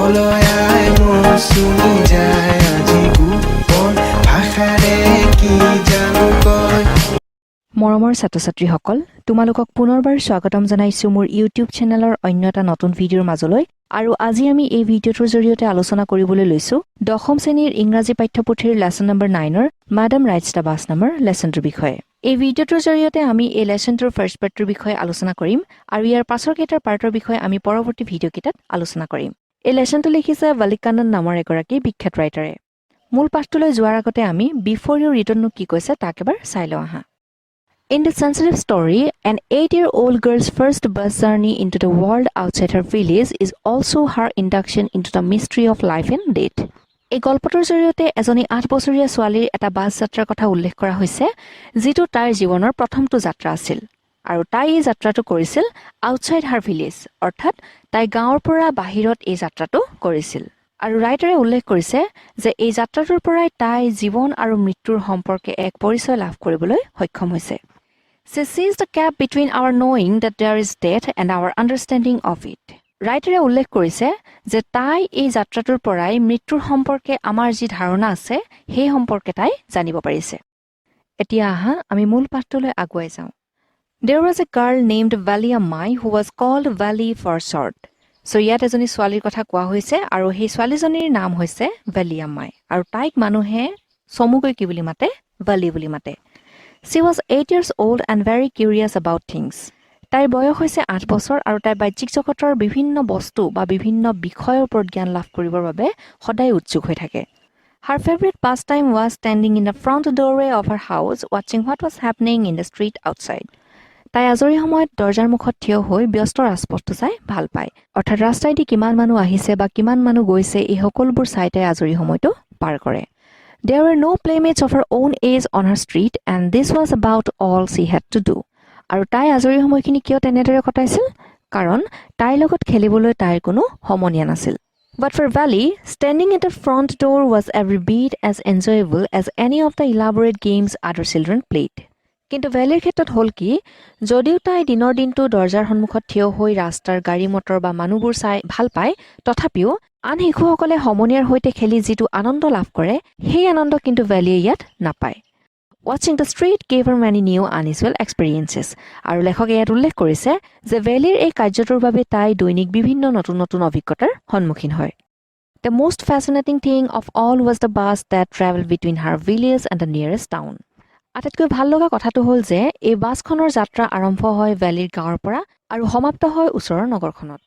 পলয়াই মোৰ চুমি যায় আজি গোপন ভাষাৰে কি জানো কয়। মৰমৰ ছাত্ৰ-ছাত্ৰীসকল, তোমালোকক পুনৰবাৰ স্বাগতম জনাইছো মোৰ ইউটিউব চেনেলৰ অন্য এটা নতুন ভিডিঅ'ৰ মাজলৈ। আৰু আজি আমি এই ভিডিঅ'টোৰ জৰিয়তে আলোচনা কৰিবলৈ লৈছো দশম শ্ৰেণীৰ ইংৰাজী পাঠ্যপুথিৰ লেসন নম্বৰ 9ৰ মাডাম ৰাইডছ দ্য বাছ নামৰ লেসনটোৰ বিষয়ে। এই ভিডিঅ'টোৰ জৰিয়তে আমি এই লেসনটোৰ ফাৰ্ষ্ট পাৰ্টৰ বিষয়ে আলোচনা কৰিম আৰু ইয়াৰ পাছৰ কেইটাৰ পাৰ্টৰ বিষয়ে আমি পৰৱৰ্তী ভিডিঅ' কেইটাত আলোচনা কৰিম। এই লেসনটো লিখিছে ভালিকানন নামৰ এগৰাকী বিখ্যাত ৰাইটাৰে। মূল পাঠটোলৈ যোৱাৰ আগতে আমি বিফৰ ইউ ৰিডনো কি কৈছে তাক এবাৰ চাই লওঁ আহা। In this sensitive story, an 8-year-old girl's first bus journey into the world outside her village is also her induction into the mystery of life and death. এই গল্পটোৰ জৰিয়তে এজনী 8 বছৰীয়া ছোৱালীৰ এটা বাছ যাত্ৰাৰ কথা উল্লেখ কৰা হৈছে, যিটো তাইৰ জীৱনৰ প্ৰথমটো যাত্ৰা আছিল। আৰু তাই এই যাত্ৰাটো কৰিছিল আউটসাইড হাৰ ভিলেজ, অৰ্থাৎ তাই গাঁৱৰ পৰা বাহিৰত এই যাত্ৰাটো কৰিছিল। আৰু ৰাইটাৰে উল্লেখ কৰিছে যে এই যাত্ৰাটোৰ পৰাই তাই জীৱন আৰু মৃত্যুৰ সম্পৰ্কে এক পৰিচয় লাভ কৰিবলৈ সক্ষম হৈছে। She sees the gap between our knowing that there is death and our understanding of it. ৰাইটাৰে উল্লেখ কৰিছে যে তাই এই যাত্ৰাটোৰ পৰাই মৃত্যুৰ সম্পৰ্কে আমাৰ যি ধাৰণা আছে সেই সম্পৰ্কে তাই জানিব পাৰিছে। এতিয়া আহা আমি মূল পাঠটোলৈ আগুৱাই যাওঁ। There was a girl named Valley Ammai who was called Valley for short. So ইয়াত এজনী ছোৱালীৰ কথা কোৱা হৈছে আৰু সেই ছোৱালীজনীৰ নাম হৈছে Valley Ammai আৰু তাইক মানুহে চমুকৈ কি বুলি মাতে? Valley বুলি মাতে। She was 8 years old and very curious about things. তাইৰ বয়স হৈছে 8 বছৰ আৰু তাই বাহ্যিক জগতৰ বিভিন্ন বস্তু বা বিভিন্ন বিষয়ৰ ওপৰত জ্ঞান লাভ কৰিবৰ বাবে সদায় উৎসুক হৈ থাকে। Her favorite pastime was standing in the front doorway of her house watching what was happening in the street outside. তাই আজৰি সময়ত দৰজাৰ মুখত থিয় হৈ ব্যস্ত ৰাজপথটো চাই ভাল পায়। অৰ্থাৎ ৰাস্তাইদি কিমান মানুহ আহিছে বা কিমান মানুহ গৈছে এই সকলোবোৰ চাই তাই আজৰি সময়টো পাৰ কৰে। There were no playmates of her own age on her street and this was about all she had to do. আৰু তাই আজৰি সময়খিনি কিয় তেনেদৰে কটাইছিল? কাৰণ তাইৰ লগত খেলিবলৈ তাইৰ কোনো সমনীয়া নাছিল। But for Valley, standing at the front door was every bit as enjoyable as any of the elaborate games other children played. কিন্তু ভেলিৰ ক্ষেত্ৰত হ'ল কি, যদিও তাই দিনৰ দিনটো দৰজাৰ সন্মুখত থিয় হৈ ৰাস্তাৰ গাড়ী মটৰ বা মানুহবোৰ চাই ভাল পায়, তথাপিও আন শিশুসকলে সমনীয়াৰ সৈতে খেলি যিটো আনন্দ লাভ কৰে সেই আনন্দ কিন্তু ভেলিয়ে ইয়াত নাপায়। Watching the street gave her many new unusual experiences. আৰু লেখকে ইয়াত উল্লেখ কৰিছে যে ভেলিৰ এই কাৰ্যটোৰ বাবে তাই দৈনিক বিভিন্ন নতুন নতুন অভিজ্ঞতাৰ সন্মুখীন হয়। The most fascinating thing of all was the bus that traveled between her village and the nearest town. আটাইতকৈ ভাল লগা কথাটো হ'ল যে এই বাছখনৰ যাত্ৰা আৰম্ভ হয় ভেলিৰ গাঁৱৰ পৰা আৰু সমাপ্ত হয় ওচৰৰ নগৰখনত।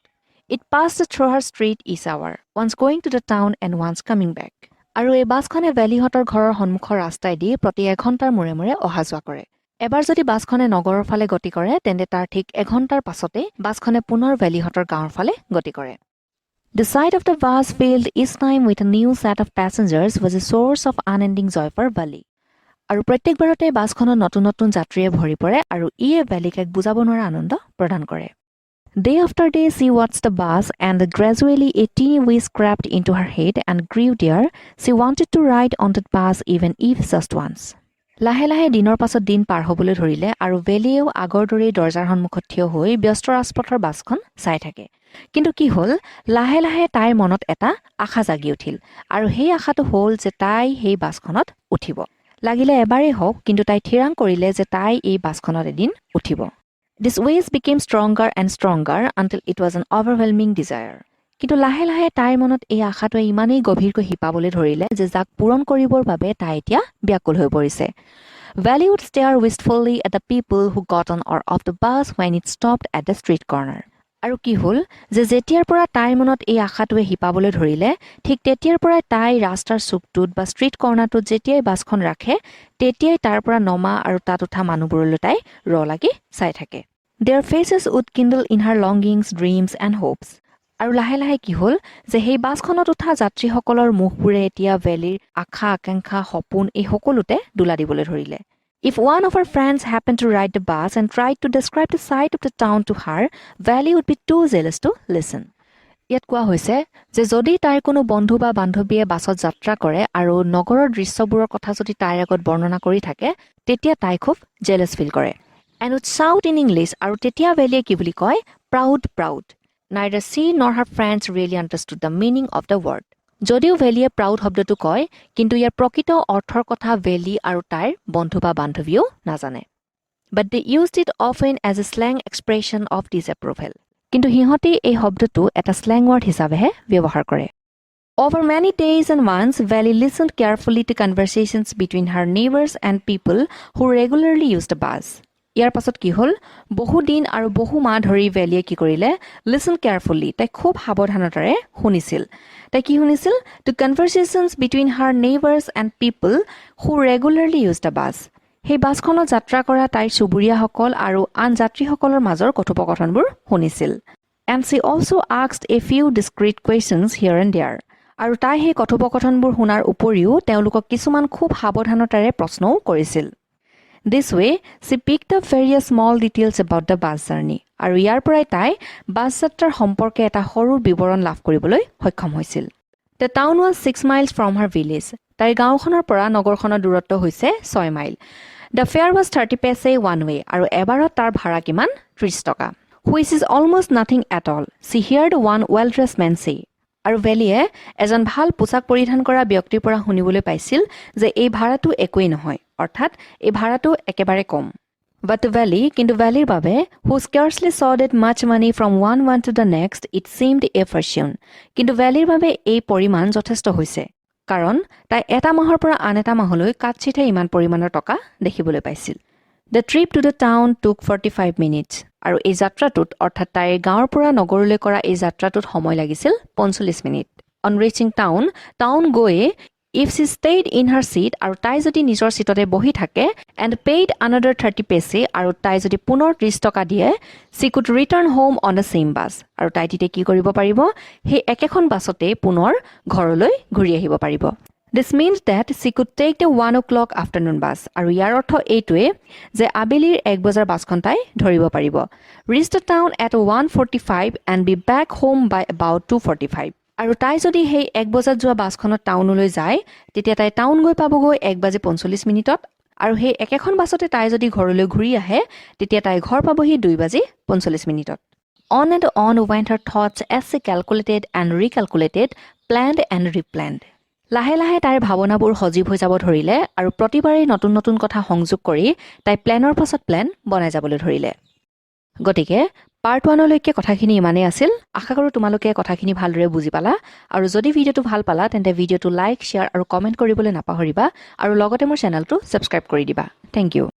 It passed through her street each hour, once going to the town and once coming back. আৰু এই বাছখনে ভেলিহঁতৰ ঘৰৰ সন্মুখৰ ৰাস্তাইদি প্ৰতি 1 ঘণ্টাৰ মূৰে মূৰে অহা যোৱা কৰে। এবাৰ যদি বাছখনে নগৰৰ ফালে গতি কৰে তেন্তে তাৰ ঠিক 1 ঘণ্টাৰ পাছতে বাছখনে পুনৰ ভেলিহঁতৰ গাঁৱৰ ফালে গতি কৰে। The sight of the bus filled each time with a new set of passengers was a source of unending joy for Valley. আৰু প্ৰত্যেকবাৰতে বাছখনত নতুন নতুন যাত্ৰীয়ে ভৰি পৰে আৰু ইয়ে ভেলিক এক বুজাব নোৱাৰা আনন্দ প্ৰদান কৰে। Day after day she watched the bus and gradually a teeny wish crept into her head and grew there. She wanted to ride on that bus even if just once. লাহে লাহে দিনৰ পাছত দিন পাৰ হ'বলৈ ধৰিলে আৰু ভেলিয়েও আগৰ দৰেই দৰজাৰ সন্মুখত থিয় হৈ ব্যস্ত ৰাজপথৰ বাছখন চাই থাকে। কিন্তু কি হ'ল, লাহে লাহে তাইৰ মনত এটা আশা জাগি উঠিল আৰু সেই আশাটো হ'ল যে তাই সেই বাছখনত উঠিব। লাগিলে এবাৰেই হওক, কিন্তু তাই থিৰাং কৰিলে যে তাই এই বাছখনত এদিন উঠিব। This wish became stronger and stronger until it was an overwhelming desire. কিন্তু লাহে লাহে তাইৰ মনত এই আশাটোৱে ইমানেই গভীৰকৈ শিপাবলৈ ধৰিলে যে যাক পূৰণ কৰিবৰ বাবে তাই এতিয়া ব্যাকুল হৈ পৰিছে। Valley would stare wistfully at the people who got on or off the bus when it stopped at the street corner. আৰু কি হ'ল যে যেতিয়াৰ পৰা তাইৰ মনত এই আশাটোৱে শিপাবলৈ ধৰিলে, ঠিক তেতিয়াৰ পৰাই তাই ৰাস্তাৰ চুকটোত বা ষ্ট্ৰীট কৰ্ণাৰটোত যেতিয়াই বাছখন ৰাখে তেতিয়াই তাৰ পৰা নমা আৰু তাত উঠা মানুহবোৰলৈ তাই লাগি চাই থাকে। Their faces would kindle in her longings, dreams and hopes. আৰু লাহে লাহে কি হ'ল যে সেই বাছখনত উঠা যাত্ৰীসকলৰ মুখবোৰে এতিয়া ভেলিৰ আশা আকাংক্ষা সপোন এই সকলোতে দোলা দিবলৈ ধৰিলে। If one of her friends happened to ride the bus and tried to describe the sight of the town to her, Valley would be too jealous to listen. ইয়াত কোৱা হৈছে যে যদি তাইৰ কোনো বন্ধু বা বান্ধৱীয়ে বাছত যাত্ৰা কৰে আৰু নগৰৰ দৃশ্যবোৰৰ কথা যদি তাইৰ আগত বৰ্ণনা কৰি থাকে তেতিয়া তাই খুব জেলাছ ফিল কৰে। And would shout in English আৰু তেতিয়া ভেলিয়ে কি বুলি কয়, proud proud. Neither she nor her friends really understood the meaning of the word. যদিও ভেলিয়ে প্ৰাউড শব্দটো কয় কিন্তু ইয়াৰ প্ৰকৃত অৰ্থৰ কথা ভেলি আৰু তাইৰ বন্ধু বা বান্ধৱীয়েও নাজানে But they used it often as a slang expression of disapproval. কিন্তু সিহঁতে এই শব্দটো এটা slang word হিচাপেহে ব্যৱহাৰ কৰে Over many days and months, Valley listened carefully to conversations between her neighbors and people who regularly used the bus. ইয়াৰ পাছত কি হ'ল বহু দিন আৰু বহু মাহ ধৰি ভেলিয়ে কি কৰিলে লিসন কেয়াৰফুলি তাই খুব সাৱধানতাৰে শুনিছিল তাই কি শুনিছিল two conversations between her neighbours and people who regularly use the bus সেই বাছখনত যাত্ৰা কৰা তাইৰ চুবুৰীয়াসকল আৰু আন যাত্ৰীসকলৰ মাজৰ কথোপকথনবোৰ শুনিছিল and she also' asked a few discreet questions here and there আৰু তাই সেই কথোপকথনবোৰ শুনাৰ উপৰিও তেওঁলোকক কিছুমান খুব সাৱধানতাৰে প্ৰশ্নও কৰিছিল This way, she picked up various small details about the bus journey. আৰু ইয়াৰ পৰাই তাই বাছ যাত্ৰাৰ সম্পৰ্কে এটা সৰু বিৱৰণ লাভ কৰিবলৈ সক্ষম হৈছিল The town was 6 miles from her village. তাইৰ গাঁওখনৰ পৰা নগৰখনৰ দূৰত্ব হৈছে 6 mile The fare was 30 paise one way আৰু এবাৰত তাৰ ভাড়া কিমান 30 টকা Which is almost nothing at all. She heard one well-dressed man say. আৰু ভেলিয়ে এজন ভাল পোছাক পৰিধান কৰা ব্যক্তিৰ পৰা শুনিবলৈ পাইছিল যে এই ভাড়াটো একোৱেই নহয় অৰ্থাৎ এই ভাড়াটো একেবাৰে কম But to Valley, কিন্তু ভেলিৰ বাবে who scarcely saw that much money from one month to the next, it seemed a fortune. কিন্তু ভেলিৰ বাবে এই পৰিমাণ যথেষ্ট হৈছে কাৰণ তাই এটা মাহৰ পৰা আন এটা মাহলৈ কাটছিটে ইমান পৰিমাণৰ টকা দেখিবলৈ পাইছিল The trip to the town took 45 minutes. আৰু এই যাত্ৰাটোত অৰ্থাৎ তাইৰ গাঁৱৰ পৰা নগৰলৈ কৰা এই যাত্ৰাটোত সময় লাগিছিল 45 মিনিট On reaching town গৈয়ে if she stayed in her seat আৰু তাই যদি নিজৰ সিটতে বহি থাকে and paid another 30 paise আৰু তাই যদি পুনৰ 30 টকা দিয়ে she could return home on the same bus আৰু তাই তেতিয়া কি কৰিব পাৰিব সেই একেখন বাছতে পুনৰ ঘৰলৈ ঘূৰি আহিব পাৰিব This means that she could take the 1 o'clock afternoon bus আৰু ইয়াৰ অৰ্থ এইটোৱে যে আবেলিৰ 1 বজাৰ বাছখন তাই ধৰিব পাৰিব Reach the town at 1:45 and be back home by about 2:45 আৰু তাই যদি সেই 1 বজাত যোৱা বাছখনত টাউনলৈ যায় তেতিয়া তাই টাউন গৈ পাবগৈ 1:45 মিনিটত আৰু সেই একেখন বাছতে তাই যদি ঘৰলৈ ঘূৰি আহে তেতিয়া তাই ঘৰ পাবহি 2:45 মিনিটত On and on went her thoughts as she calculated and recalculated, planned and replanned. লাহে লাহে তাইৰ ভাৱনাবোৰ সজীৱ হৈ যাব ধৰিলে আৰু প্ৰতিবাৰেই নতুন নতুন কথা সংযোগ কৰি তাই প্লেনৰ পাছত প্লেন বনাই যাবলৈ ধৰিলে গতিকে পাৰ্ট 1 লৈকে কথাখিনি ইমানেই আছিল আশা কৰোঁ তোমালোকে কথাখিনি ভালদৰে বুজি পালা আৰু যদি ভিডিঅ'টো ভাল পালা তেন্তে ভিডিঅ'টো লাইক শ্বেয়াৰ আৰু কমেণ্ট কৰিবলৈ নাপাহৰিবা আৰু লগতে মোৰ চেনেলটো ছাবস্ক্ৰাইব কৰি দিবা থ্যাংক ইউ